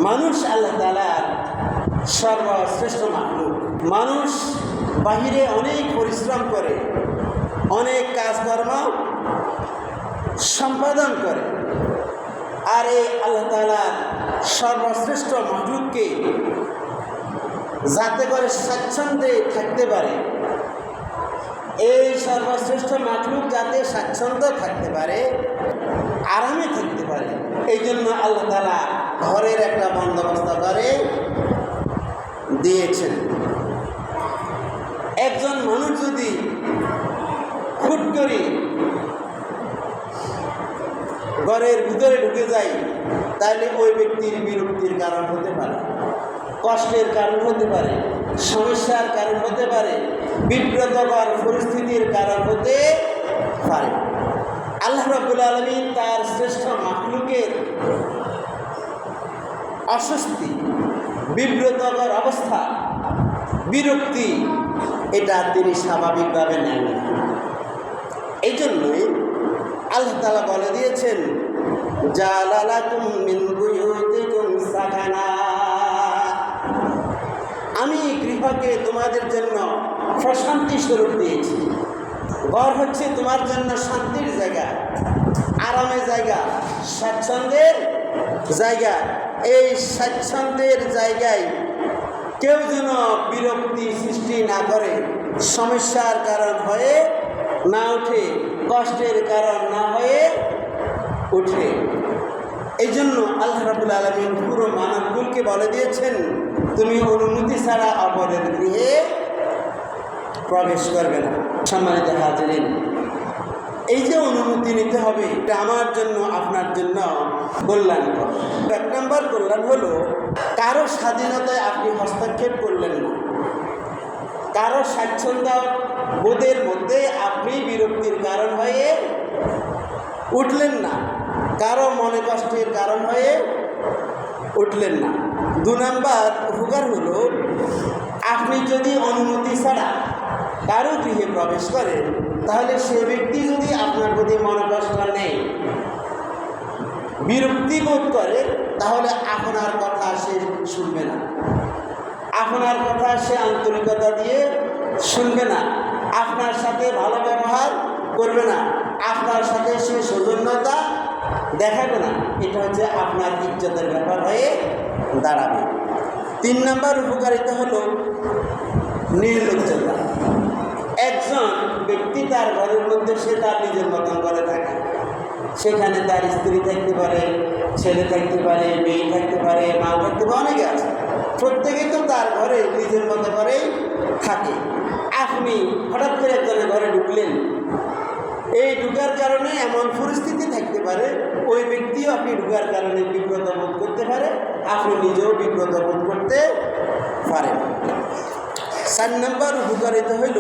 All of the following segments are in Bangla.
মানুষ আল্লাহ তাআলার সর্বশ্রেষ্ঠ মাখলুক। মানুষ বাহিরে অনেক পরিশ্রম করে, অনেক কাজকর্ম সম্পাদন করে, আর এই আল্লাহ তাআলার সর্বশ্রেষ্ঠ মাখলুককে যাতে করে স্বাচ্ছন্দ্যে থাকতে পারে, এই সর্বশ্রেষ্ঠ মাখলুক যাতে স্বাচ্ছন্দ্য থাকতে পারে, আরামে থাকতে পারে, এই জন্য আল্লাহ তাআলা ঘরের একটা বন্দোবস্ত করে দিয়েছেন। একজন মানুষ যদি হুট করে ঘরের ভিতরে ঢুকে যায়, তাহলে ওই ব্যক্তির বিরক্তির কারণ হতে পারে, কষ্টের কারণ হতে পারে, সমস্যার কারণ হতে পারে, বিব্রতকর পরিস্থিতির কারণ হতে পারে। আল্লাহ রাব্বুল আলামিন তার শ্রেষ্ঠ মাখলুকের অস্বস্তি, বিব্রতকর অবস্থা, বিরক্তি এটা তিনি স্বাভাবিকভাবে নেন না। এই জন্যই আল্লাহ তাআলা বলে দিয়েছেন, জাআলা লাকুম মিন বুয়ুতিকুম সাকানা, আমি গৃহকে তোমাদের জন্য প্রশান্তি স্বরূপ দিয়েছি। ঘর হচ্ছে তোমার জন্য শান্তির জায়গা, আরামের জায়গা, স্বাচ্ছন্দ্যের জায়গা। এই স্বাচ্ছন্দ্যের জায়গায় কেউ যেন বিরক্তি সৃষ্টি না করে, সমস্যার কারণ হয়ে না ওঠে, কষ্টের কারণ না হয়ে ওঠে। এই জন্য আল্লাহ রাব্বুল আলামিন পুরো মানবকুলকে বলে দিয়েছেন, তুমি অনুমতি ছাড়া অপরের গৃহে প্রবেশ করবে না। সম্মানিত হাজিরিন, এই যে অনুমতি নিতে হবে, এটা আমার জন্য আপনার জন্য কল্যাণকর। এক নম্বর কল্যাণ হলো, কারো স্বাধীনতায় আপনি হস্তক্ষেপ করলেন না, কারো স্বাচ্ছন্দ্য বোধের মধ্যে আপনি বিরক্তির কারণ হয়ে উঠলেন না, কারো মনে কষ্টের কারণ হয়ে উঠলেন না। 2 নম্বর উপকার হলো, আপনি যদি অনুমতি ছাড়া কারো গৃহে প্রবেশ করেন, তাহলে সে ব্যক্তি যদি আপনার প্রতি মনে কষ্ট নেই, বিরক্তি বোধ করে, তাহলে আপনার কথা সে শুনবে না, আপনার কথা সে আন্তরিকতা দিয়ে শুনবে না, আপনার সাথে ভালো ব্যবহার করবে না, আপনার সাথে সে সৌজন্যতা দেখাবে না। এটা হচ্ছে আপনার ইজ্জতের ব্যাপার হয়ে দাঁড়াবে। 3 নম্বর উপকারিতা হলো নির্লজ্জতা। একজন ব্যক্তি তার ঘরের মধ্যে সে তার নিজের মতন করে থাকে, সেখানে তার স্ত্রী থাকতে পারে, ছেলে থাকতে পারে, মেয়ে থাকতে পারে, মা থাকতে পারে, অনেকে আছে, প্রত্যেকে তো তার ঘরে নিজের মতো করেই থাকে। আপনি হঠাৎ করে একজনের ঘরে ঢুকলেন, এই ঢুকার কারণে এমন পরিস্থিতি থাকতে পারে, ওই ব্যক্তিও আপনি ঢুকার কারণে বিব্রত বোধ করতে পারে, আপনি নিজেও বিব্রত বোধ করতে পারেন। 4 নম্বর উপকারিতা হইল,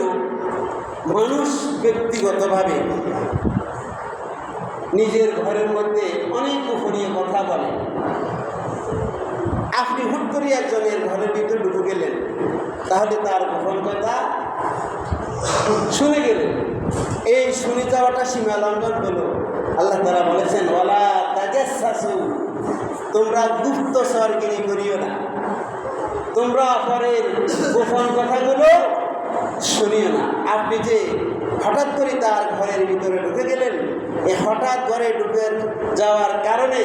মানুষ ব্যক্তিগতভাবে নিজের ঘরের মধ্যে অনেক গোপনীয় কথা বলে। আপনি হুট করে একজনের ঘরের ভিতরে ঢুকে গেলেন, তাহলে তার গোপন কথা শুনে গেলেন, এই শুনে যাওয়াটা সীমা লঙ্ঘন হলো। আল্লাহ তাআলা বলেছেন, ওয়ালা তাজাসসু, তোমরা গুপ্তচরগিরি করিও না, তোমরা অপরের গোপন কথাগুলো শুনিও না। আপনি যে হঠাৎ করে তার ঘরের ভিতরে ঢুকে গেলেন, এই হঠাৎ ঘরে ঢুকে যাওয়ার কারণে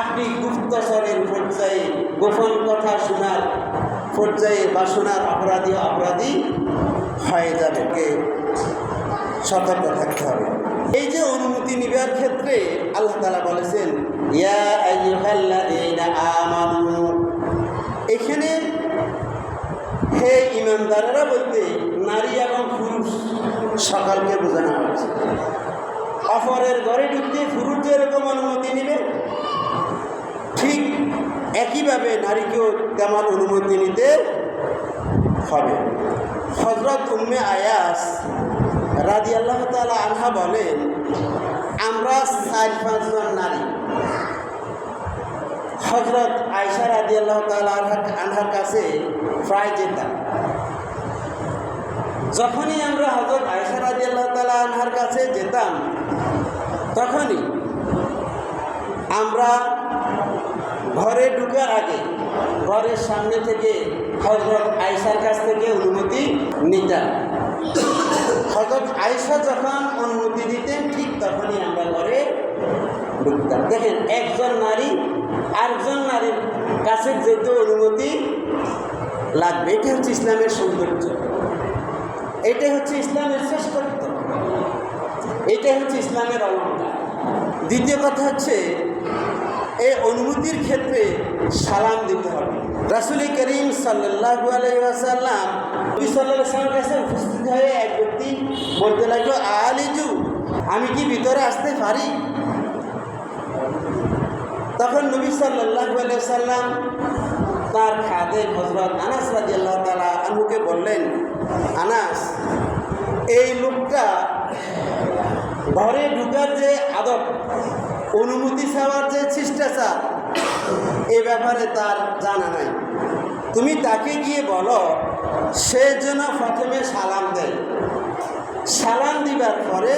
আপনি গুপ্তচরের পর্যায়ে, গোপন কথা শোনার পর্যায়ে বা শোনার অপরাধী হয়ে যাবে। সতর্ক থাকতে হবে। এই যে অনুমতি নেবার ক্ষেত্রে আল্লাহ তাআলা বলেছেন, ইয়া আইয়ুহাল্লাযীনা আমানু, এখানে হে ঈমানদারেরা বলতে নারী এবং পুরুষ সকলকে বোঝানো হয়েছে। অপরের ঘরে ঢুকতে পুরুষ যেরকম অনুমতি নেবে, ঠিক একইভাবে নারীকেও তেমন অনুমতি নিতে হবে। হযরত উম্মে আয়াস রাদিয়াল্লাহু তাআলা আনহা বলেন, আমরা 4-5 জন নারী হযরত আয়েশা রাদিয়াল্লাহু তাআলা আনহার কাছে প্রায় যেতাম। যখনই আমরা হযরত আয়েশা রাদিয়াল্লাহু তাআলা আনহার কাছে যেতাম, তখনই আমরা ঘরে ঢোকার আগে ঘরের সামনে থেকে হযরত আয়েশার কাছ থেকে অনুমতি নিতাম। হযরত আয়েশা যখন অনুমতি দিতেন ঠিক তখনই আমরা ঘরে ঢুকতাম। দেখেন, একজন নারী আরেকজন নারীর কাছে যেতে অনুমতি লাগবে। এটা হচ্ছে ইসলামের সৌন্দর্য, এটাই হচ্ছে ইসলামের শ্রেষ্ঠত্ব, এটাই হচ্ছে ইসলামের অলংকার। দ্বিতীয় কথা হচ্ছে, এই অনুমতির ক্ষেত্রে সালাম দিতে হবে। রাসূল করিম সাল্লাল্লাহু আলাইহি ওয়াসাল্লাম নবী সাল্লাল্লাহু আলাইহি ওয়াসাল্লামের কাছে উপস্থিত হয়ে এক ব্যক্তি বলতে লাগলো, আলিজু, আমি কি ভিতরে আসতে পারি? তখন নবী সাল্লাল্লাহু আলাইহি ওয়াসাল্লাম তার খাদেম হযরত আনাস রাদিয়াল্লাহু তাআলা আনহুকে বললেন, আনাস, এই লোকটা ঘরে ঢুকার যে আদব, অনুমতি চাওয়ার যে শিষ্টাচার, এ ব্যাপারে তার জানা নাই। তুমি তাকে গিয়ে বলো সে যেন প্রথমে সালাম দেয়, সালাম দিবার পরে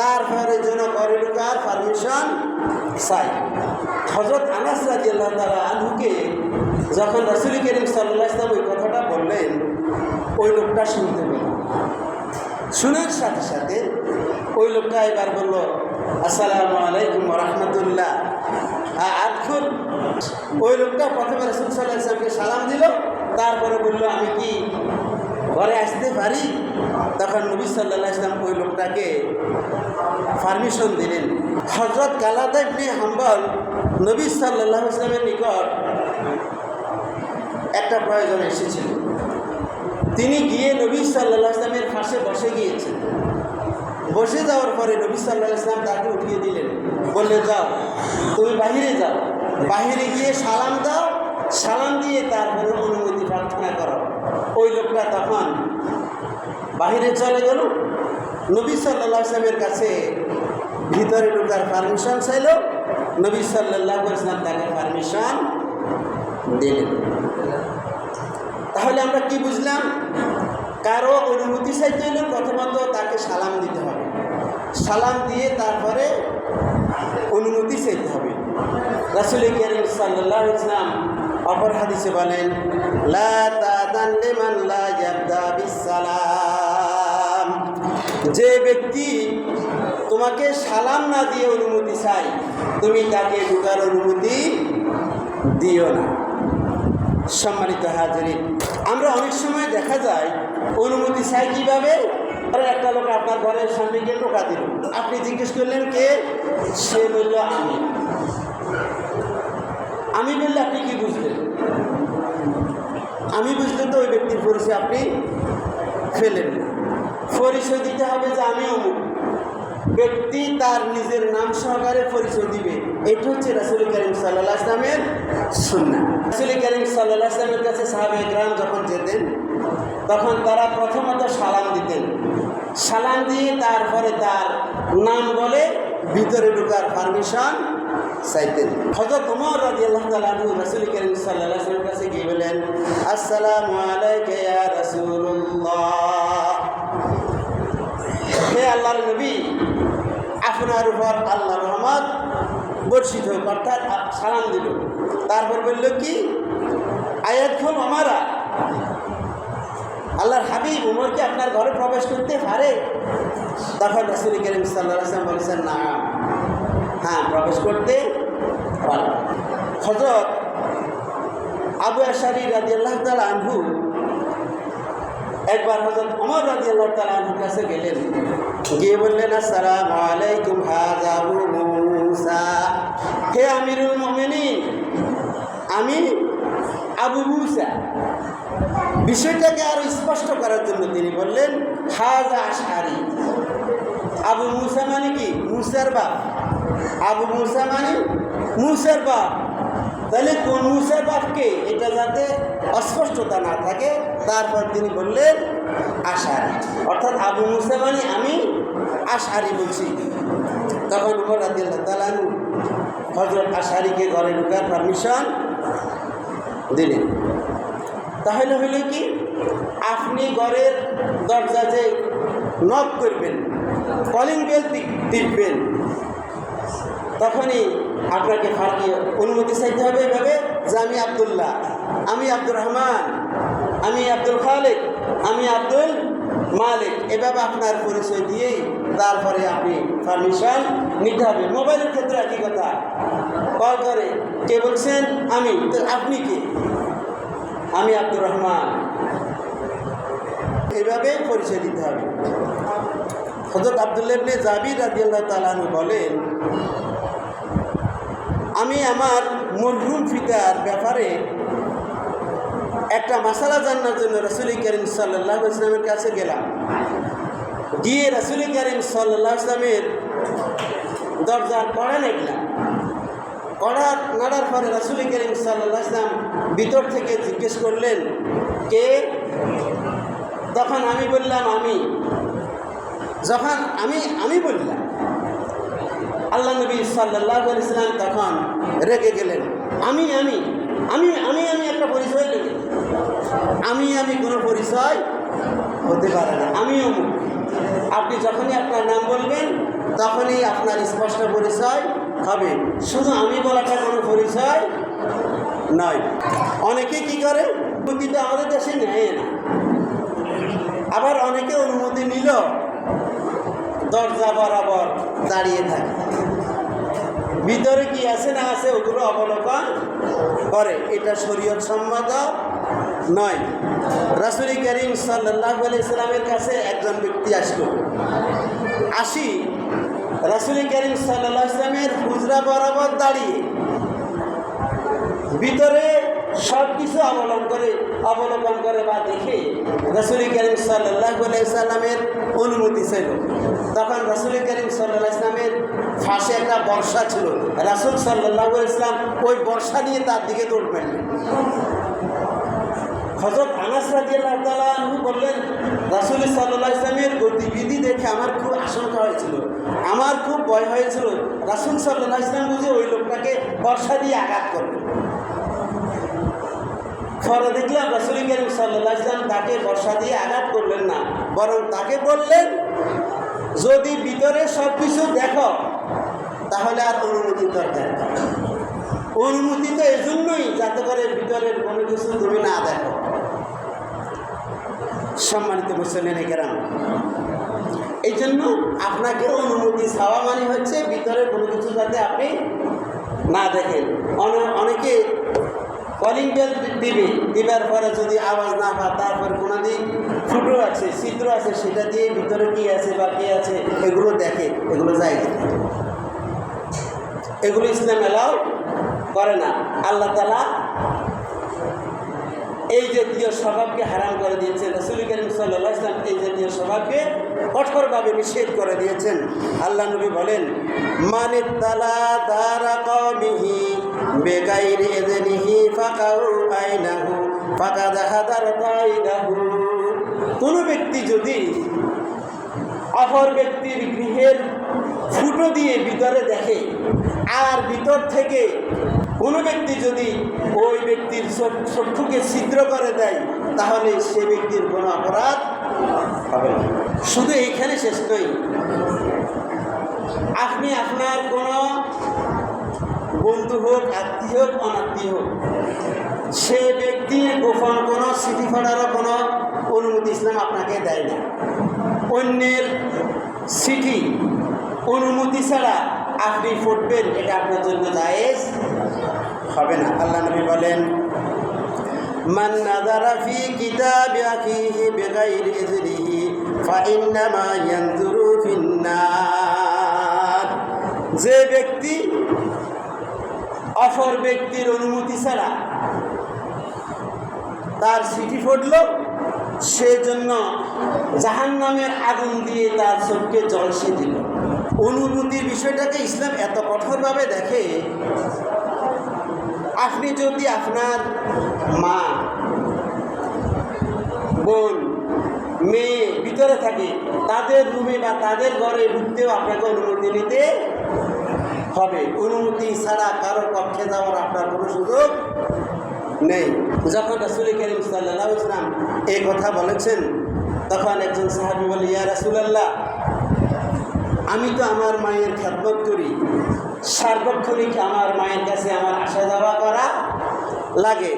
তারপরে যেন ঘরে ঢুকার পারমিশন চাই। হযরত আনাস রাদিয়াল্লাহু তাআলা আনহুকে যখন রাসূল করিম সাল্লাল্লাহু আলাইহি ওয়াসাল্লাম ওই কথাটা বললেন, ওই লোকটা শুনতে পেল। শোনার সাথে সাথে ওই লোকটা এবার বলল, আসসালামু আলাইকুম ওয়া রাহমাতুল্লাহ, আদখুল। ওই লোকটা প্রথমে রাসূল সাল্লাল্লাহু আলাইহি ওয়াসাল্লামকে সালাম দিল, তারপরে বলল, আমি কি ঘরে আসতে পারি? তখন নবী সাল্লাল্লাহু আলাইহি ওয়াসাল্লাম ওই লোকটাকে পারমিশন দিলেন। হযরত কালাদা ইবনে হাম্বল নবী সাল্লাল্লাহু আলাইহি ওয়াসাল্লামের নিকট একটা প্রয়োজন এসেছিল। তিনি গিয়ে নবী সাল্লাল্লাহু আলাইহি ওয়াসাল্লামের পাশে বসে গিয়েছেন। বসে যাওয়ার পরে নবী সাল্লাল্লাহু আলাইহি ওয়াসাল্লাম তাকে উঠিয়ে দিলেন, বললেন, যাও, তুমি বাহিরে যাও, বাহিরে গিয়ে সালাম দাও, সালাম দিয়ে তারপরে অনুমতি প্রার্থনা করো। ওই লোকটা তখন বাহিরে চলে গেল। নবী সাল্লাল্লাহু আলাইহি ওয়াসাল্লামের কাছে ভিতরে ঢোকার পারমিশন চাইল। নবী সাল্লাল্লাহু আলাইহি ওয়াসাল্লাম তাকে পারমিশন দিলেন। তাহলে আমরা কি বুঝলাম? কারো অনুমতি চাইতে হলে প্রথমত তাকে সালাম দিতে হবে, সালাম দিয়ে তারপরে অনুমতি চাইতে হবে। রাসূল করিম সাল্লাল্লাহু আলাইহি ওয়াসাল্লাম অপর হাদিসে বলেন, লা তাদান লিমান লা ইয়াবদা বিসসালাম, যে ব্যক্তি তোমাকে সালাম না দিয়ে অনুমতি চাই, তুমি তাকে ঢোকার অনুমতি দিও না। সম্মানিত হাজিরিন, আমরা অনেক সময় দেখা যায় অনুমতি চাই কীভাবে? একটা লোক আপনার ঘরের সামনে গিয়ে টোকা দিল, আপনি জিজ্ঞেস করলেন কে? সে বলল আমি। আমি বললে আপনি কি বুঝলেন? আমি বুঝলে তো ওই ব্যক্তির পরিচয় আপনি ফেলেন না। পরিচয় দিতে হবে যে আমি অমুক। ব্যক্তি তার নিজের নাম সহকারে পরিচয় দিবে। এটা হচ্ছে রাসূল করিম সাল্লাল্লাহু আলাইহি ওয়াসাল্লামের সুন্নাহ। রাসূল করিম সাল্লাল্লাহু আলাইহি ওয়াসাল্লামের কাছে সাহাবায়ে কেরাম যখন যেতেন, তখন তারা প্রথমত সালাম দিতেন, সালাম দিয়ে তারপরে তার নাম বলে ভিতরে ঢোকার পারমিশন চাইতেন। হযরত ওমর রাদিয়াল্লাহু তাআলা আনহু রাসূল করিম সাল্লাল্লাহু আলাইহি ওয়াসাল্লামের কাছে গিয়ে বলেন, আসসালামু আলাইকা ইয়া রাসূলুল্লাহ, হে আল্লাহর নবী, আপনার উপর আল্লাহর রহমত বর্ষিত হোক। অর্থাৎ সালাম দিল। তারপর বলল কি, আয়াতখুল ওমরা, আল্লাহর হাবিব ওমর কি আপনার ঘরে প্রবেশ করতে পারে? তখন রাসূল করিম সাল্লাল্লাহু আলাইহি ওয়াসাল্লাম বলেছেন, না, হ্যাঁ, প্রবেশ করতে পারে। হযরত আবু আশআরী রাদিয়াল্লাহু তাআলা আনহু একবার হযরত ওমর রাদিয়াল্লাহু তাআলা আনহুর কাছে গেলেন, গিয়ে বললেন, আসসালামু আলাইকুম হাযা আবু মূসা, হে আমিরুল মুমিনিন, আমি আবু মূসা। বিষয়টাকে আরো স্পষ্ট করার জন্য তিনি বললেন, হাযা আশআরী। আবু মূসা মানে কি? মূসার বাপ। আবু মূসা মানে মূসার বাপ। তাহলে কোন মূসার বাপকে, এটা যাতে অস্পষ্টতা না থাকে, তারপর তিনি বললেন আশআরী, অর্থাৎ আবু মূসা মানে আমি আশআরী বলছি। তখন ওমর রাদিয়াল্লাহু তাআলা আনহু হযরত আশআরীকে ঘরে ঢোকার পারমিশন দিলেন। তাহলে হইল কি, আপনি ঘরের দরজা যে নক করবেন, কলিং বেল টিপবেন, তখনই আপনাকে অনুমতি চাইতে হবে এভাবে যে আমি আব্দুল্লাহ, আমি আব্দুর রহমান, আমি আব্দুল খালেক, আমি আব্দুল মালিক, এভাবে আপনার পরিচয় দিয়েই তারপরে আপনি পারমিশন নিতে হবে। মোবাইলের ক্ষেত্রে একই কথা, কল করে কে বলছেন, আমি, তো আপনি কে? আমি আব্দুর রহমান, এইভাবে পরিচয় দিতে হবে। হযরত আব্দুল্লাহ ইবনে জাবির রাদিয়াল্লাহু তাআলা আনহু বলেন, আমি আমার মরহুম পিতার ব্যাপারে একটা মাসালা জানার জন্য রাসূল করিম সাল্লাল্লাহু আলাইহি ওয়াসাল্লামের কাছে গেলাম। গিয়ে রাসূল করিম সাল্লাল্লাহু আলাইহি ওয়াসাল্লামের দরজার কড়া নাড়লাম। কড়া নাড়ার পরে রাসূল করিম সাল্লাল্লাহু আলাইহি ওয়াসাল্লাম ভিতর থেকে জিজ্ঞেস করলেন, কে? তখন আমি বললাম, আমি। যখন আমি বললাম, আল্লাহ নবী সাল্লাল্লাহু আলাইহি ওয়াসাল্লাম তখন রেগে গেলেন। আমি একটা পরিচয় দেবে, আমি কোনো পরিচয় হতে পারে না, আমি অমুক। আপনি যখনই আপনার নাম বলবেন তখনই আপনার স্পষ্ট পরিচয় হবে। শুধু আমি বলাটা কোনো পরিচয় নয়। অনেকে কি করে, অনুমতি তো আমাদের দেশে নেয় না, আবার অনেকে অনুমতি নিল দরজা বরাবর দাঁড়িয়ে থাকে, ভিতরে কি আছে না আছে ওগুলো অবলোকন করে। এটা শরীয়ত সম্মত নয়। রাসূল করিম সাল্লাল্লাহু আলাইহি ওয়াসাল্লামের কাছে একজন ব্যক্তি আসলো। রাসূল করিম সাল্লাল্লাহু আলাইহি ওয়াসাল্লামের হুজরা বরাবর দাঁড়িয়ে ভিতরে সব কিছু অবলোকন করে বা দেখে রাসূল করিম সাল্লাল্লাহু আলাইহি ওয়াসাল্লামের অনুমতি ছিল। তখন রাসূল করিম সাল্লাল্লাহু আলাইহি ওয়াসাল্লামের পাশে একটা বর্ষা ছিল। রাসূল সাল্লাল্লাহু আলাইহি ওয়াসাল্লাম ওই বর্ষা নিয়ে তার দিকে দৌড় মারলেন। হযরত আনাস রাদিয়াল্লাহু তাআলা আনহু বললেন, রাসূল সাল্লাল্লাহু আলাইহি ওয়াসাল্লামের গতিবিধি দেখে আমার খুব আশঙ্কা হয়েছিল, আমার খুব ভয় হয়েছিল রাসূল সাল্লাল্লাহু আলাইহি ওয়াসাল্লাম বুঝে ওই লোকটাকে বর্ষা দিয়ে আঘাত করবেন। পরে দেখলাম রাসূল করিম সাল্লাল্লাহু আলাইহি ওয়াসাল্লাম তাকে বর্ষা দিয়ে আঘাত করলেন না, বরং তাকে বললেন, যদি ভিতরে সব কিছু দেখো তাহলে আর অনুমতির দরকার। অনুমতি তো এজন্যই যাতে করে ভিতরের কোনো কিছু তুমি না দেখো। সম্মানিত মুসলিম কেরাম, এই জন্য আপনাকে অনুমতি চাওয়া মানে হচ্ছে ভিতরে কোনো কিছু যাতে আপনি না দেখেন। অনেকে কলিং বেল দিবার পরে যদি আওয়াজ না পায়, তারপর কোনো দিন ফুটো আছে, ছিদ্র আছে, সেটা দিয়ে ভিতরে কি আছে বা কে আছে এগুলো দেখে, এগুলো যায়, এগুলো ইসলাম এলাও করে না। আল্লাহ তাআলা এই জাতীয় স্বভাবকে হারাম করে দিয়েছেন। রাসূল করিম সাল্লাল্লাহু আলাইহি ওয়াসাল্লাম এই জাতীয় স্বভাবকে কঠোরভাবে নিষেধ করে দিয়েছেন। আল্লাহ নবী বলেন, মানিত্তালা দারা কওমিহি বেগাইরি ইযনিহি ফাকাউ আইনাহু ফাকাদ হাদার তাইদাহু। কোনো ব্যক্তি যদি অপর ব্যক্তির গৃহের ফুটো দিয়ে ভিতরে দেখে, আর ভিতর থেকে কোনো ব্যক্তি যদি ওই ব্যক্তির চক্ষুকে ছিদ্র করে দেয়, তাহলে সে ব্যক্তির কোনো অপরাধ হবে না। শুধু এইখানে শেষ নয়, আপনি আপনার কোনো বন্ধু হোক, আত্মীয় হোক, অনাত্মীয় হোক, সে ব্যক্তির গোপন কোনো চিঠি পড়ারও কোনো অনুমতি ইসলাম আপনাকে দেয় না। অন্যের চিঠি অনুমতি ছাড়া আপনি পড়বেন, এটা আপনার জন্য জায়েজ হবে না। আল্লাহ নবী বলেন, মান নাযারা ফি কিতাবি আখিহি বিগাইরি ইযনিহি ফাইন্নামা ইয়ানজুরু ফিন্নার। যে ব্যক্তি অপর ব্যক্তির অনুমতি ছাড়া তার চিঠি পড়ল, সেজন্য জাহান্নামের আগুন দিয়ে তার চোখকে জ্বলসে দিল। অনুমতির বিষয়টাকে ইসলাম এত কঠোরভাবে দেখে। আপনি যদি আপনার মা, বোন, মেয়ে ভিতরে থাকে, তাদের রুমে বা তাদের ঘরে ঢুকতেও আপনাকে অনুমতি নিতে হবে। অনুমতি ছাড়া কারো কক্ষে যাওয়ার আপনার কোনো সুযোগ নেই। যখন রাসূল করিম সাল্লাল্লাহু আলাইহি ওয়াসাল্লাম এই কথা বলেছেন, তখন একজন সাহাবী বলে, ইয়া রাসূলুল্লাহ, আমি তো আমার মায়ের খেদমত করি, সার্বক্ষণিক আমার মায়ের কাছে আমার আসা যাওয়া করা লাগে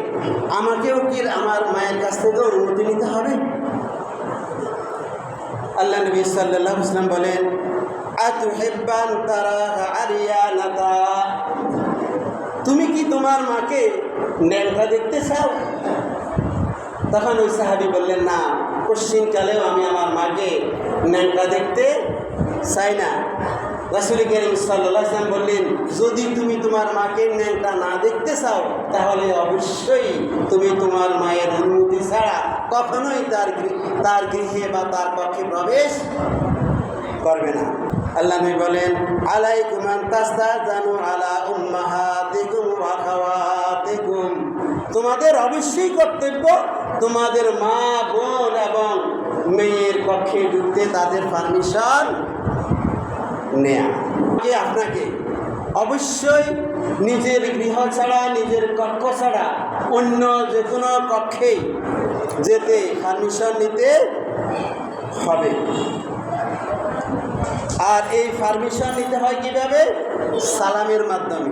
আমাকেও কি আমার মায়ের কাছ থেকে অনুমতি নিতে হবে? আল্লাহ নবী সাল্লাল্লাহু আলাইহি ওয়াসাল্লাম বলেন, আতুহিব্বান তারাহা আরিয়ানাতা, তুমি কি তোমার মাকে ন্যাংটা দেখতে চাও? তখন ওই সাহাবী বললেন, না, পশ্চিমকালেও আমি আমার মাকে ন্যাংটা দেখতে চাই না। রাসূল কারীম সাল্লাল্লাহু আলাইহি ওয়াসাল্লাম বললেন, যদি তুমি তোমার মাকে ন্যাংটা না দেখতে চাও তাহলে অবশ্যই তুমি তোমার মায়ের অনুমতি ছাড়া কখনোই তার গৃহে বা তার কক্ষে প্রবেশ করবে না। আল্লাহ নবী বলেন, আলাইকুম আন তাস্তাযানু আলা উম্মাহাতিকুম ওয়া আখাওয়াতিকুম, তোমাদের অবশ্যই কর্তব্য তোমাদের মা, বোন এবং মেয়ের কক্ষে ঢুকতে তাদের পারমিশন নেয়া। আপনাকে অবশ্যই নিজের গৃহ ছাড়া, নিজের কক্ষ ছাড়া অন্য যে কোনো কক্ষেই যেতে পারমিশন নিতে হবে। আর এই পারমিশন নিতে হয় কিভাবে? সালামের মাধ্যমে।